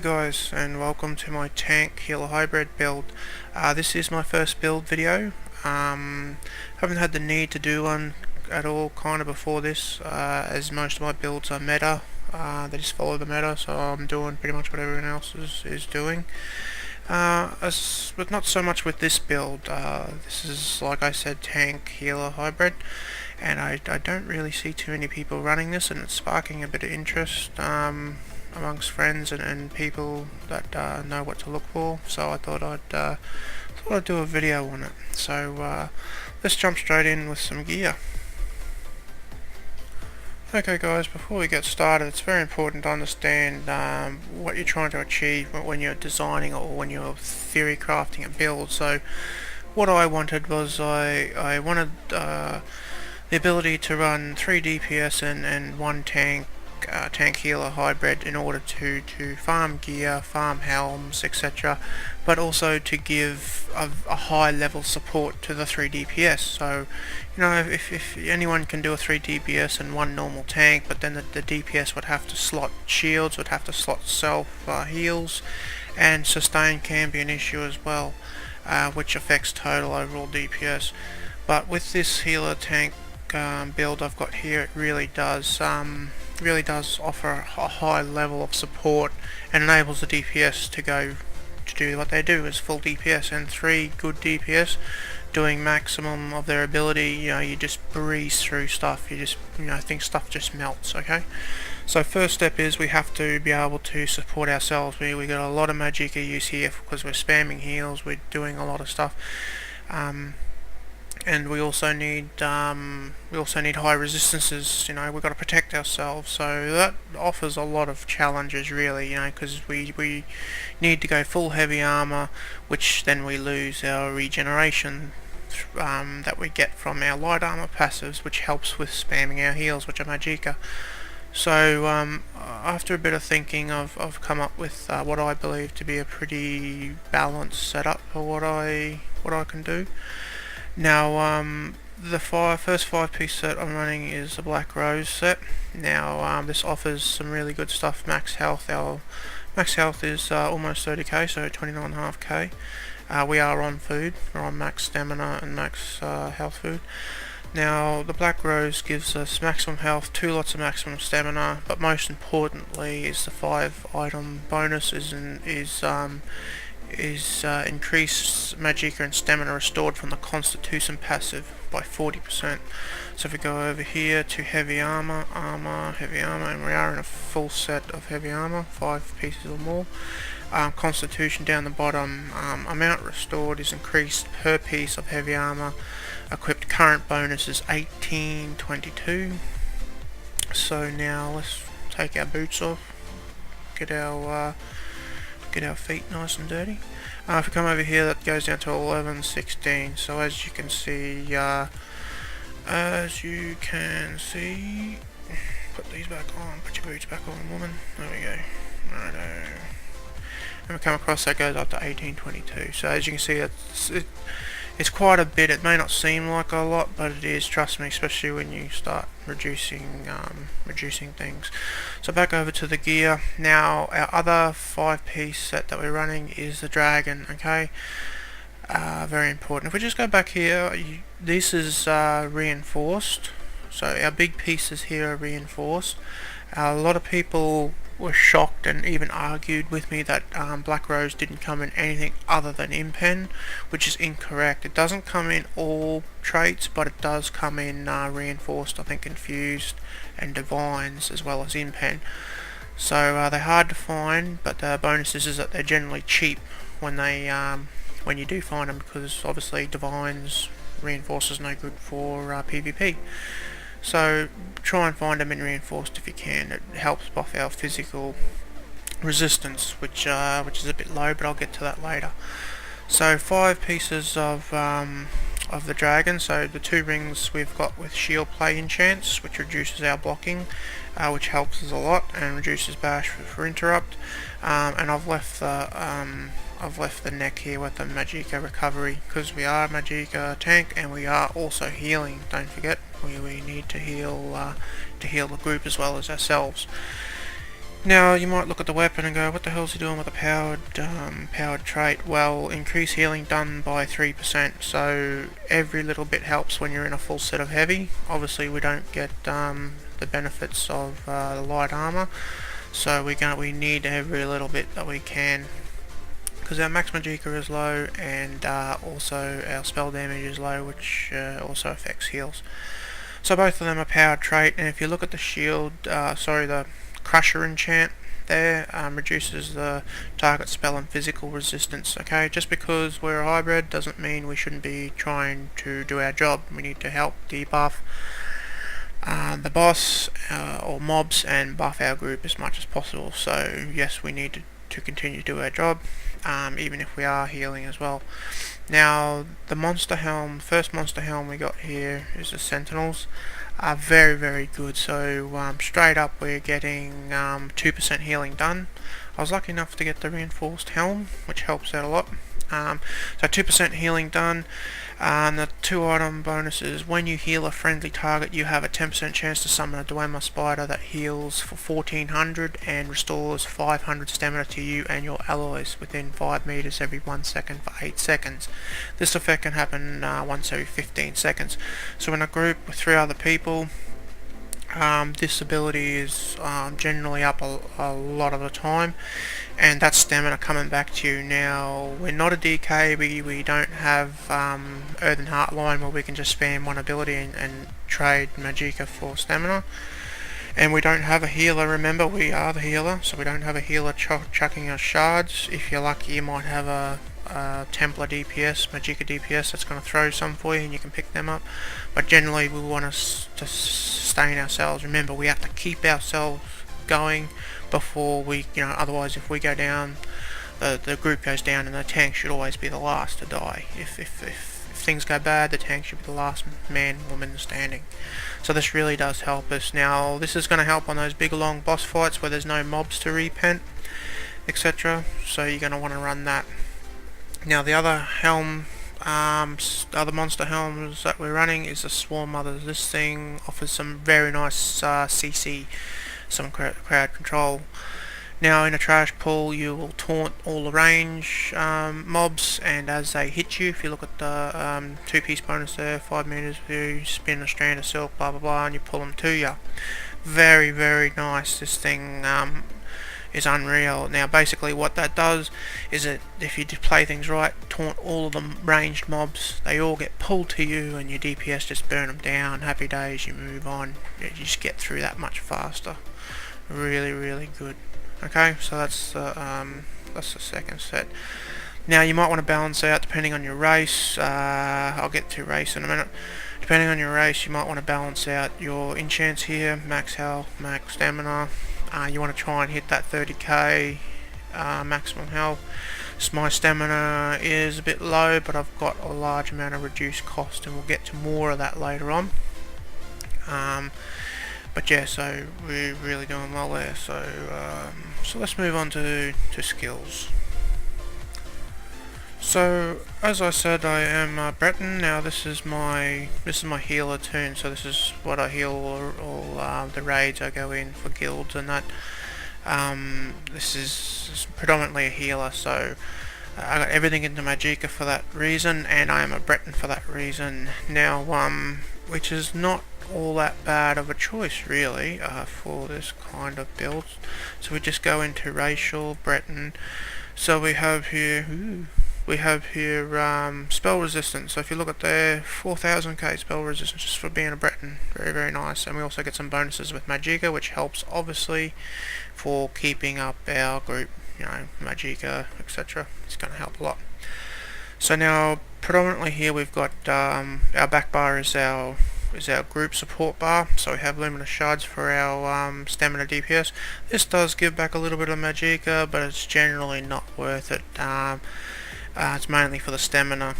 Hello guys, and welcome to my tank healer hybrid build. This is my first build video. Haven't had the need to do one at all kind of before this, as most of my builds are meta. They just follow the meta, so I'm doing pretty much what everyone else is doing. But not so much with this build. This is, like I said, tank healer hybrid, and I don't really see too many people running this, and it's sparking a bit of interest amongst friends and people that know what to look for. So I thought I'd do a video on it. So let's jump straight in with some gear. Okay guys, before we get started, it's very important to understand what you're trying to achieve when you're designing or when you're theory crafting a build. So what I wanted was I wanted the ability to run 3 DPS and 1 tank healer hybrid in order to farm gear, farm helms, etc., but also to give a high level support to the 3 DPS. So, you know, if anyone can do a 3 DPS and 1 normal tank, but then the DPS would have to slot shields, would have to slot self heals, and sustain can be an issue as well, which affects total overall DPS. But with this healer tank build I've got here, it really does offer a high level of support and enables the DPS to do what they do, is full DPS, and 3 good DPS doing maximum of their ability. You know, you just breeze through stuff, I think stuff just melts. Okay, so first step is we have to be able to support ourselves. We got a lot of Magicka use here because we're spamming heals, we're doing a lot of stuff. And we also need high resistances. You know, we've got to protect ourselves, so that offers a lot of challenges really, you know, because we need to go full heavy armor, which then we lose our regeneration that we get from our light armor passives, which helps with spamming our heals, which are Magicka. So after a bit of thinking, I've come up with what I believe to be a pretty balanced setup for what I can do. Now, the first 5-piece set I'm running is the Black Rose set. Now, this offers some really good stuff. Max health. Our max health is almost 30k, so 29.5k. We are on food. We're on max stamina and max health food. Now, the Black Rose gives us maximum health, 2 lots of maximum stamina, but most importantly is the 5-item bonus is increased Magicka and stamina restored from the Constitution passive by 40%. So if we go over here to heavy armor, heavy armor, and we are in a full set of heavy armor, 5 pieces or more. Constitution down the bottom, amount restored is increased per piece of heavy armor. Equipped current bonus is 1822. So now let's take our boots off, get our feet nice and dirty. If we come over here, that goes down to 1116. So as you can see, put these back on, put your boots back on, woman. There we go. Righto. And we come across, that goes up to 1822. So as you can see, it's quite a bit. It may not seem like a lot, but it is, trust me, especially when you start reducing things. So back over to the gear. Now, our other 5-piece set that we're running is the dragon. Okay, very important. If we just go back here, this is reinforced. So our big pieces here are reinforced. A lot of people were shocked and even argued with me that Black Rose didn't come in anything other than impen, which is incorrect. It doesn't come in all traits, but it does come in reinforced, I think infused and divines, as well as impen. So they're hard to find, but the bonus is that they're generally cheap when you do find them, because obviously divines reinforced is no good for PvP. So try and find them in reinforced if you can. It helps buff our physical resistance, which is a bit low, but I'll get to that later. So 5 pieces of the dragon. So the 2 rings we've got with shield plate enchants, which reduces our blocking, which helps us a lot, and reduces bash for interrupt. And I've left the neck here with the Magicka recovery, because we are a Magicka tank and we are also healing. Don't forget, we need to heal the group as well as ourselves. Now you might look at the weapon and go, what the hell's he doing with a powered trait? Well, increase healing done by 3%, so every little bit helps when you're in a full set of heavy. Obviously we don't get the benefits of the light armor, so we need every little bit that we can, because our max magicka is low, and also our spell damage is low, which also affects heals. So both of them are powered trait, and if you look at the shield, the Crusher enchant there, reduces the target spell and physical resistance. Okay, just because we're a hybrid doesn't mean we shouldn't be trying to do our job. We need to help debuff the boss or mobs and buff our group as much as possible. So yes, we need to continue to do our job, even if we are healing as well. Now the monster helm, first monster helm we got here is the Sentinels. Are very, very good. So straight up we're getting 2% healing done. I was lucky enough to get the reinforced helm, which helps out a lot. So 2% healing done. The 2 item bonuses: when you heal a friendly target, you have a 10% chance to summon a Dwemer spider that heals for 1400 and restores 500 stamina to you and your alloys within 5 meters every 1 second for 8 seconds. This effect can happen once every 15 seconds. So in a group with 3 other people, this ability is generally up a lot of the time, and that's stamina coming back to you. Now we're not a DK, we don't have Earthen Heartline where we can just spam one ability and trade magicka for stamina, and we don't have a healer. Remember, we are the healer, so we don't have a healer chucking us shards. If you're lucky, you might have a Templar DPS, magicka DPS that's going to throw some for you and you can pick them up, but generally we want us to sustain ourselves. Remember, we have to keep ourselves going before we, otherwise if we go down, the group goes down, and the tank should always be the last to die. If things go bad, the tank should be the last man, woman standing. So this really does help us. Now this is going to help on those big long boss fights where there's no mobs to repent, etc. So you're going to want to run that. Now the other helm, other monster helms that we're running is the Swarm Mothers. This thing offers some very nice CC, some crowd control. Now in a trash pool you will taunt all the range mobs, and as they hit you, if you look at the 2-piece bonus there, 5 meters view, spin a strand of silk, blah blah blah, and you pull them to you. Very, very nice. This thing is unreal. Now basically what that does is that if you play things right, taunt all of the ranged mobs, they all get pulled to you and your DPS just burn them down. Happy days, you move on. You just get through that much faster. Really, really good. Okay, so that's the second set. Now you might want to balance out depending on your race. I'll get to race in a minute. Depending on your race, you might want to balance out your enchants here, max health, max stamina. You want to try and hit that 30k maximum health. So my stamina is a bit low, but I've got a large amount of reduced cost, and we'll get to more of that later on. But yeah, so we're really doing well there. So let's move on to skills. So as I said, I am Breton. Now this is my healer tune. So this is what I heal all the raids I go in for guilds and that. This is predominantly a healer, so I got everything into magicka for that reason, and I am a Breton for that reason. Now which is not all that bad of a choice really for this kind of build. So we just go into racial Breton. So we have here spell resistance. So if you look at there, 4000k spell resistance just for being a Breton. Very, very nice. And we also get some bonuses with magicka, which helps obviously for keeping up our group, magicka, etc. It's going to help a lot. So now predominantly here we've got our back bar is our group support bar. So we have luminous shards for our stamina DPS. This does give back a little bit of magicka, but it's generally not worth it. It's mainly for the stamina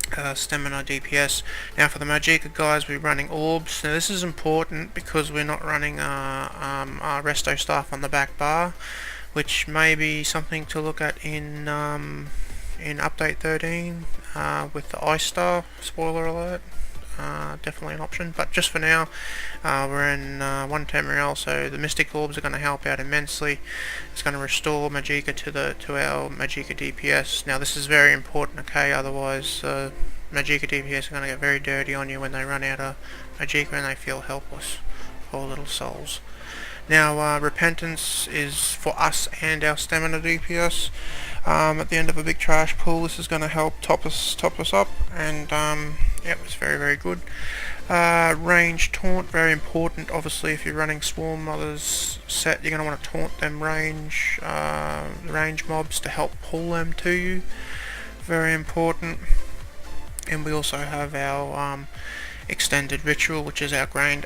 DPS. Now for the magicka guys, we're running orbs. Now this is important because we're not running our resto staff on the back bar, which may be something to look at in update 13 with the ice star. Spoiler alert. definitely an option. But just for now, we're in 1 Tamriel, so the Mystic Orbs are going to help out immensely. It's going to restore Magicka to our Magicka DPS. Now this is very important, okay, otherwise Magicka DPS are going to get very dirty on you when they run out of Magicka and they feel helpless. Poor little souls. Now, Repentance is for us and our stamina DPS. At the end of a big trash pool, this is going to help top us up, and yeah, it's very good. Range Taunt, very important. Obviously, if you're running Swarm Mothers set, you're going to want to taunt them range mobs to help pull them to you. Very important. And we also have our Extended Ritual, which is our ground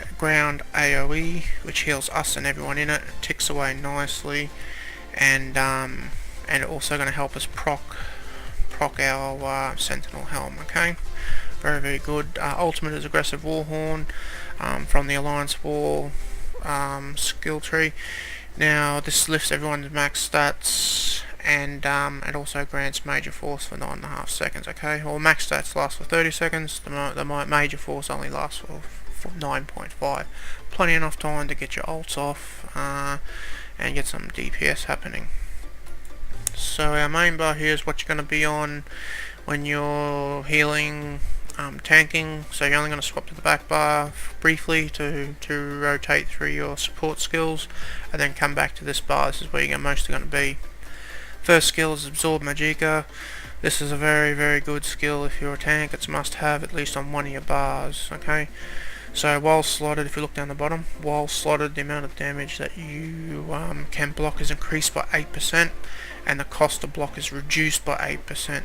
AoE, which heals us and everyone in it. It ticks away nicely, and also going to help us proc our Sentinel Helm. Okay, very good. Ultimate is Aggressive Warhorn from the Alliance War skill tree. Now this lifts everyone's max stats, and it also grants Major Force for 9.5 seconds, okay? Well, max stats last for 30 seconds, the Major Force only lasts for 9.5. Plenty enough time to get your ults off and get some DPS happening. So our main bar here is what you're going to be on when you're healing, tanking. So you're only going to swap to the back bar briefly to rotate through your support skills, and then come back to this bar. This is where you're mostly going to be. First skill is Absorb Magicka. This is a very good skill if you're a tank. It's a must have, at least on one of your bars, okay? So while slotted, if you look down the bottom, while slotted, the amount of damage that you can block is increased by 8%, and the cost to block is reduced by 8%.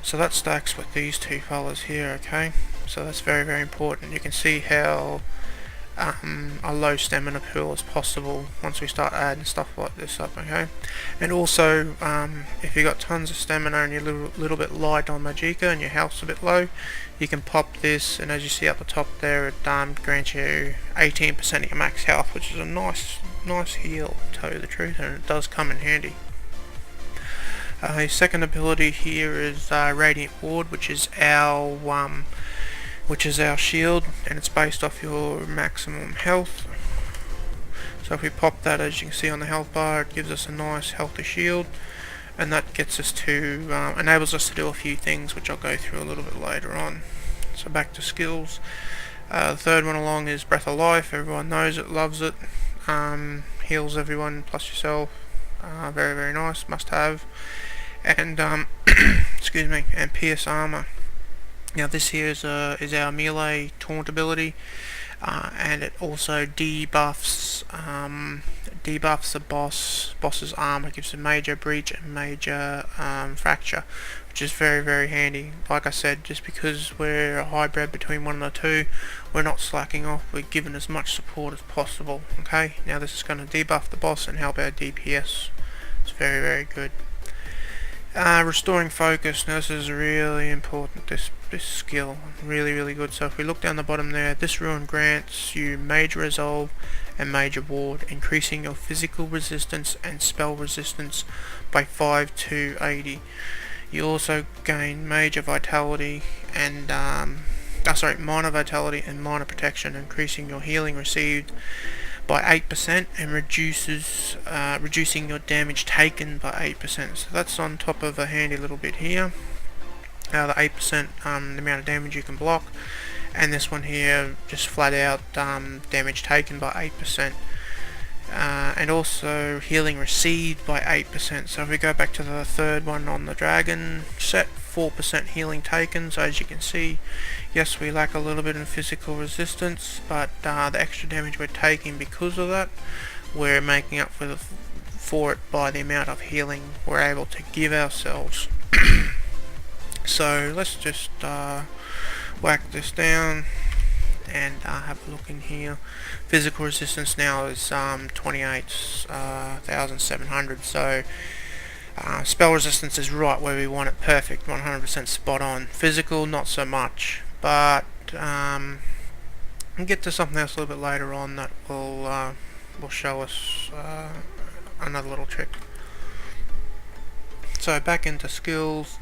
So that stacks with these two fellas here, okay? So that's very important. You can see how a low stamina pool is possible once we start adding stuff like this up, okay? And also, if you got tons of stamina and you're a little bit light on Magicka and your health's a bit low, you can pop this, and as you see up the top there, it grants you 18% of your max health, which is a nice heal, to tell you the truth, and it does come in handy. His second ability here is Radiant Ward, which is our shield, and it's based off your maximum health. So if we pop that, as you can see on the health bar, it gives us a nice healthy shield, and that gets us to enables us to do a few things, which I'll go through a little bit later on. So back to skills. The third one along is Breath of Life. Everyone knows it, loves it. Heals everyone plus yourself. Very nice, must have. And excuse me, and Pierce Armor. Now this here is our melee taunt ability, and it also debuffs the boss's armor. It gives a major breach and major fracture, which is very handy. Like I said, just because we're a hybrid between one and the two, we're not slacking off. We're giving as much support as possible. Okay, now this is going to debuff the boss and help our DPS. It's very good. Restoring focus. Now this is really important, this skill, really good. So if we look down the bottom there, this rune grants you major resolve and major ward, increasing your physical resistance and spell resistance by 5 to 80. You also gain major vitality and minor vitality and minor protection, increasing your healing received by 8% and reducing your damage taken by 8%. So that's on top of a handy little bit here. The 8% the amount of damage you can block, and this one here just flat out damage taken by 8%. And also healing received by 8%. So if we go back to the third one on the dragon set, 4% healing taken. So as you can see, yes, we lack a little bit in physical resistance, but the extra damage we're taking because of that, we're making up for it by the amount of healing we're able to give ourselves. So let's just whack this down and have a look in here. Physical resistance now is 28,700. So spell resistance is right where we want it, perfect, 100% spot on. Physical, not so much, but we'll get to something else a little bit later on that will show us another little trick. So back into skills.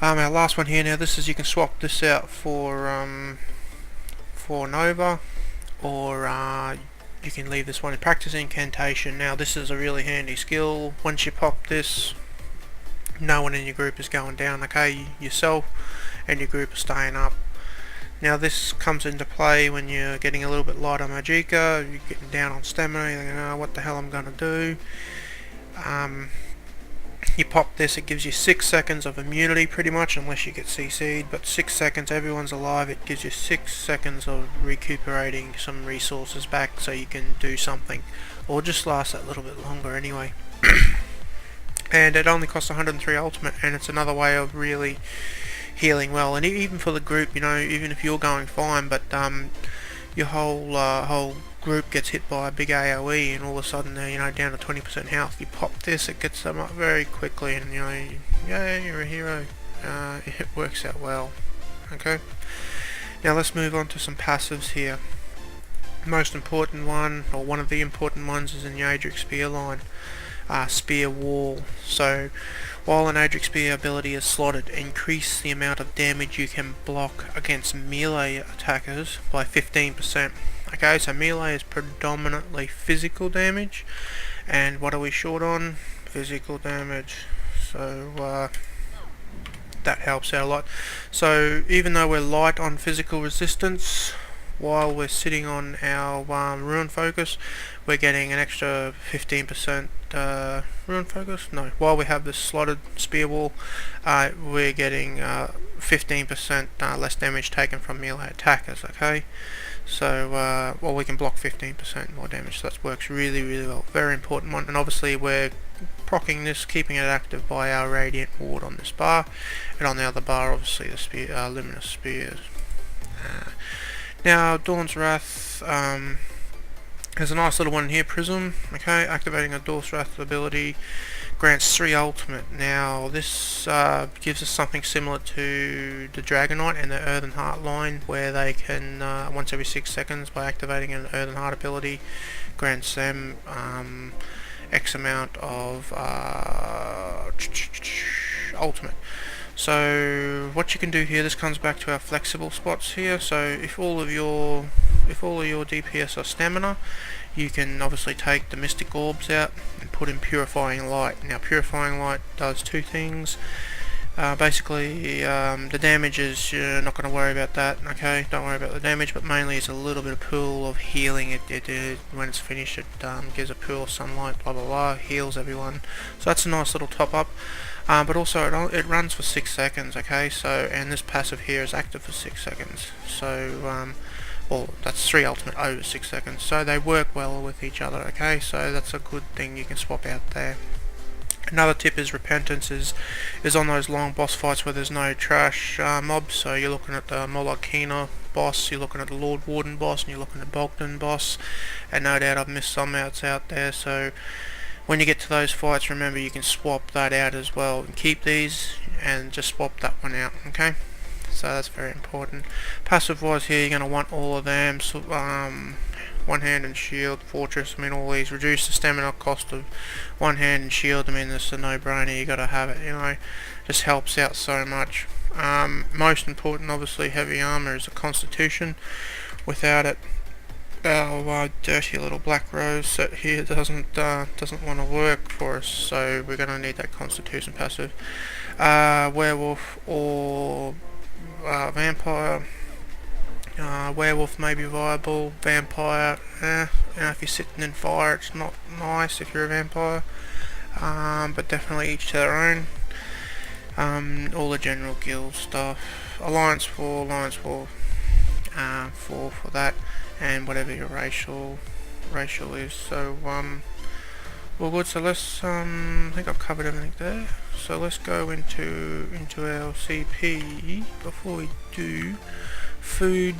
Our last one here now, this is, you can swap this out for Nova, or you can leave this one in practice incantation. Now this is a really handy skill. Once you pop this, no one in your group is going down, okay? Yourself and your group are staying up. Now this comes into play when you're getting a little bit light on magicka, you're getting down on stamina, you're thinking, oh, what the hell I'm going to do. You pop this, it gives you 6 seconds of immunity pretty much, unless you get CC'd, but 6 seconds, everyone's alive, it gives you 6 seconds of recuperating some resources back so you can do something, or just last that little bit longer anyway. And it only costs 103 ultimate, and it's another way of really healing well. And even for the group, you know, even if you're going fine, but your whole group gets hit by a big AoE, and all of a sudden they're, you know, down to 20% health. You pop this, it gets them up very quickly, and you know, yeah, you're a hero. It works out well. Okay. Now let's move on to some passives here. Most important one, or one of the important ones, is in the Adric Spear line. Spear Wall. So while an Adric Spear ability is slotted, increase the amount of damage you can block against melee attackers by 15%. Okay, so melee is predominantly physical damage, and what are we short on? Physical damage. So that helps out a lot. So even though we're light on physical resistance, while we're sitting on our Ruin Focus, we're getting an extra 15% Ruin Focus? No, while we have this slotted Spear Wall, we're getting 15% less damage taken from melee attackers, okay? So, well, we can block 15% more damage, so that works really, really well. Very important one, and obviously we're proccing this, keeping it active by our Radiant Ward on this bar, and on the other bar, obviously, the spear, Luminous Spears. Now, Dawn's Wrath, there's a nice little one here, Prism, okay, activating a Dawn's Wrath ability, grants 3 ultimate. Now, this gives us something similar to the Dragonite and the Earthen Heart line, where they can, once every 6 seconds, by activating an Earthen Heart ability, grants them X amount of ultimate. So what you can do here, this comes back to our flexible spots here. So if all of your DPS are stamina, you can obviously take the Mystic Orbs out and put in Purifying Light. Now Purifying Light does 2 things. Basically, the damage is, you're not going to worry about that, okay? Don't worry about the damage, but mainly it's a little bit of pool of healing. When it's finished, it gives a pool of sunlight, blah blah blah, heals everyone. So that's a nice little top up. But also it runs for 6 seconds, okay? So, and this passive here is active for 6 seconds. So, well, that's 3 ultimate over 6 seconds. So they work well with each other, okay? So that's a good thing you can swap out there. Another tip is Repentance is on those long boss fights where there's no trash mobs. So you're looking at the Molokina boss, you're looking at the Lord Warden boss, and you're looking at Bogdan boss. And no doubt I've missed some outs out there. So when you get to those fights, remember you can swap that out as well, and keep these and just swap that one out, okay? So that's very important. Passive wise here, you're going to want all of them. So, One Hand and Shield, Fortress, I mean all these. Reduce the stamina cost of One Hand and Shield, I mean it's a no-brainer, you got to have it, you know. Just helps out so much. Most important, obviously, heavy armor is a Constitution. Without it, our dirty little Black Rose set here doesn't want to work for us, so we're going to need that Constitution passive. Werewolf or Vampire. Werewolf may be viable. Vampire, you know, if you're sitting in fire, it's not nice if you're a vampire. But definitely each to their own. All the general guild stuff. Alliance 4 for that, and whatever your racial is. So well, good. So let's I think I've covered everything there. So let's go into our CP. Before we do, food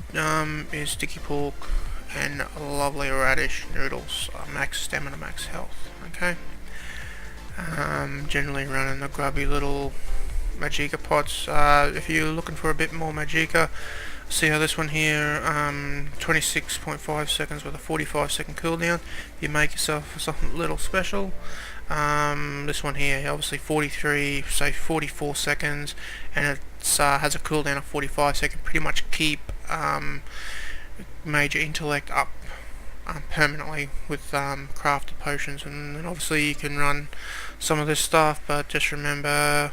is sticky pork and lovely radish noodles. Max stamina, max health. Okay. Generally running the grubby little magicka pots. If you're looking for a bit more magicka, see how this one here, 26.5 seconds with a 45-second cooldown. You make yourself something little special. This one here, obviously 43, say 44 seconds, and it has a cooldown of 45, so you can pretty much keep major intellect up permanently with crafted potions. And then obviously you can run some of this stuff, but just remember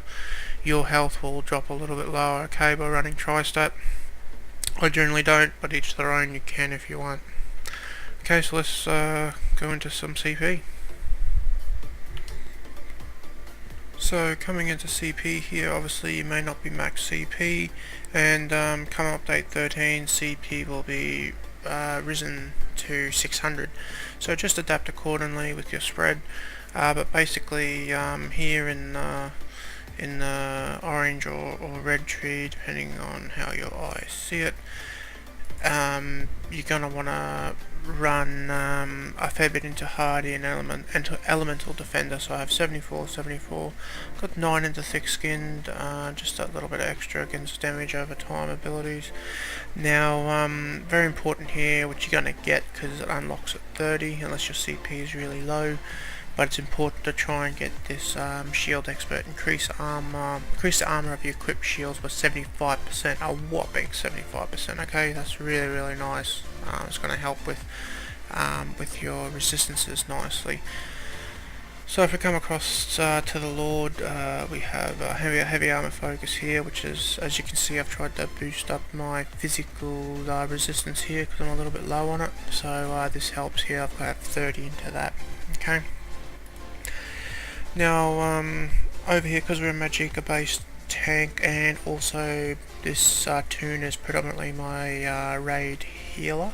your health will drop a little bit lower, okay, by running Tri-Stat. I generally don't, but each their own. You can if you want. Okay, so let's go into some CP. So coming into CP here, obviously you may not be max CP, and come update 13, CP will be risen to 600. So just adapt accordingly with your spread. But basically here in the orange or red tree, depending on how your eyes see it, you're gonna wanna run a fair bit into hardy and elemental defender. So I have 74, got 9 into thick skinned, just a little bit extra against damage over time abilities. Now very important here, which you're gonna get because it unlocks at 30 unless your CP is really low. But it's important to try and get this shield expert. Increase the armor of your equipped shields by 75%, a whopping 75%. Okay, that's really nice. It's going to help with your resistances nicely. So if we come across to the Lord, we have a heavy armor focus here, which is, as you can see, I've tried to boost up my physical resistance here because I'm a little bit low on it. So this helps here. I've got 30 into that. Okay. Now over here, because we're a Magicka based tank, and also this toon is predominantly my raid healer,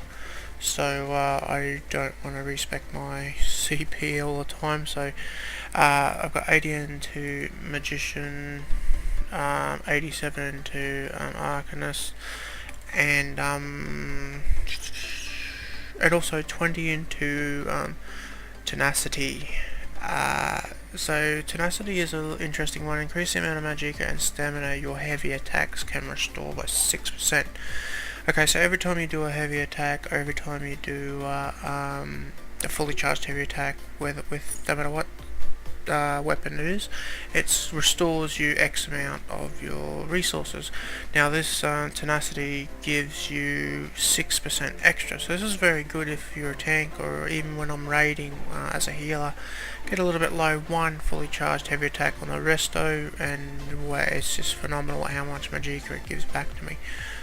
so I don't want to respec my CP all the time. So I've got 80 into Magician, 87 into Arcanist, and also 20 into Tenacity. So Tenacity is an interesting one. Increase the amount of Magicka and stamina your heavy attacks can restore by 6%. Okay, so every time you do a heavy attack, or every time you do a fully charged heavy attack, whether with no matter what weapon it is, it restores you X amount of your resources. Now this Tenacity gives you 6% extra, so this is very good if you're a tank, or even when I'm raiding as a healer. Get a little bit low, one fully charged heavy attack on the resto, and it's just phenomenal how much Magicka it gives back to me.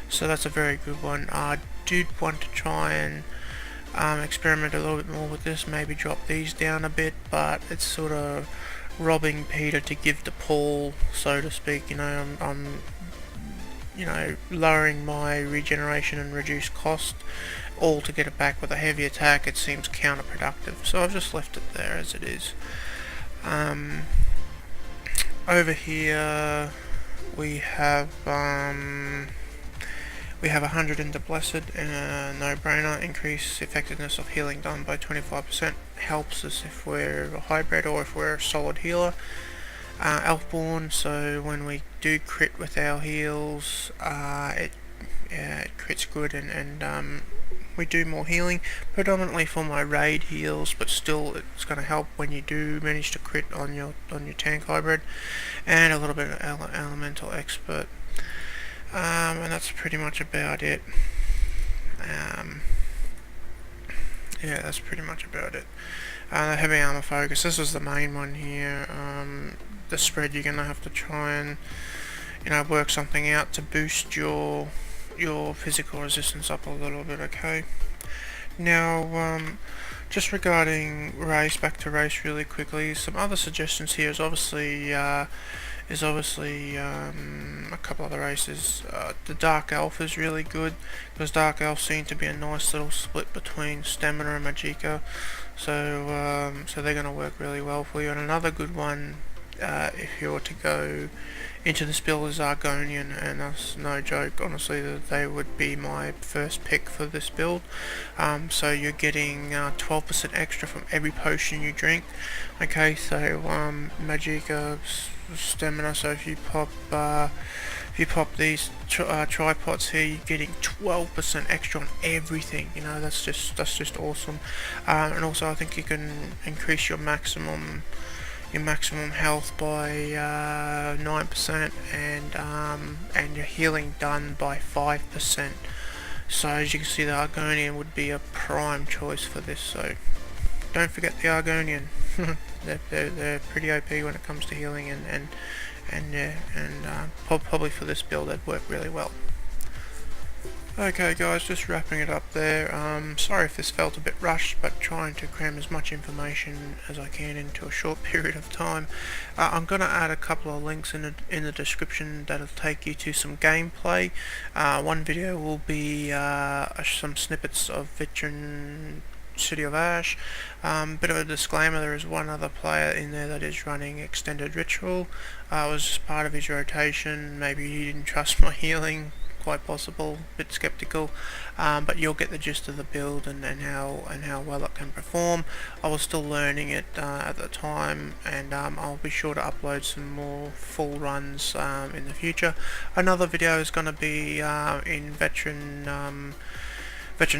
So that's a very good one. I did want to try and experiment a little bit more with this, maybe drop these down a bit, but it's sort of robbing Peter to give to Paul, so to speak. You know, I'm lowering my regeneration and reduced cost, all to get it back with a heavy attack. It seems counterproductive, so I've just left it there as it is. Over here we have 100 into Blessed, no-brainer. Increase effectiveness of healing done by 25%. Helps us if we're a hybrid or if we're a solid healer. Elfborn, so when we do crit with our heals, it crits good, and we do more healing, predominantly for my raid heals, but still it's going to help when you do manage to crit on your tank hybrid. And a little bit of elemental expert. And that's pretty much about it. Yeah, that's pretty much about it. The heavy armor focus, this is the main one here. The spread, you're gonna have to try and work something out to boost your physical resistance up a little bit. Okay. Now, just regarding race, back to race really quickly. Some other suggestions here is obviously a couple other races. The Dark Elf is really good, because Dark Elf seem to be a nice little split between Stamina and Magicka, so they're going to work really well for you. And another good one, if you were to go into this build, is Argonian, and that's no joke, honestly, that they would be my first pick for this build. So you're getting 12% extra from every potion you drink. Okay, so Magicka, stamina, so if you pop these tripods here, you're getting 12% extra on everything. That's just awesome. And also I think you can increase your maximum your maximum health by 9% and your healing done by 5%. So as you can see, the Argonian would be a prime choice for this, so don't forget the Argonian. they're pretty OP when it comes to healing, and probably for this build they'd work really well. Okay guys, just wrapping it up there. Sorry if this felt a bit rushed, but trying to cram as much information as I can into a short period of time. I'm going to add a couple of links in the description that'll take you to some gameplay. One video will be some snippets of Veteran City of Ash. Bit of a disclaimer, there is one other player in there that is running Extended Ritual. It was just part of his rotation. Maybe he didn't trust my healing, quite possible, a bit skeptical, but you'll get the gist of the build and how well it can perform. I was still learning it at the time, and I'll be sure to upload some more full runs in the future. Another video is going to be in Veteran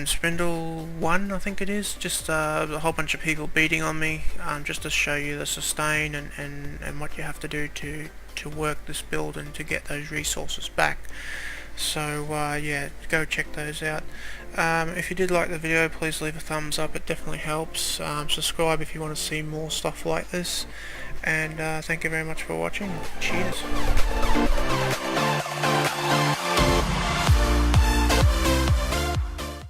Spindle 1, I think it is, just a whole bunch of people beating on me, just to show you the sustain and what you have to do to work this build and to get those resources back. So yeah, go check those out. If you did like the video, please leave a thumbs up, it definitely helps. Subscribe if you want to see more stuff like this, and thank you very much for watching. Cheers.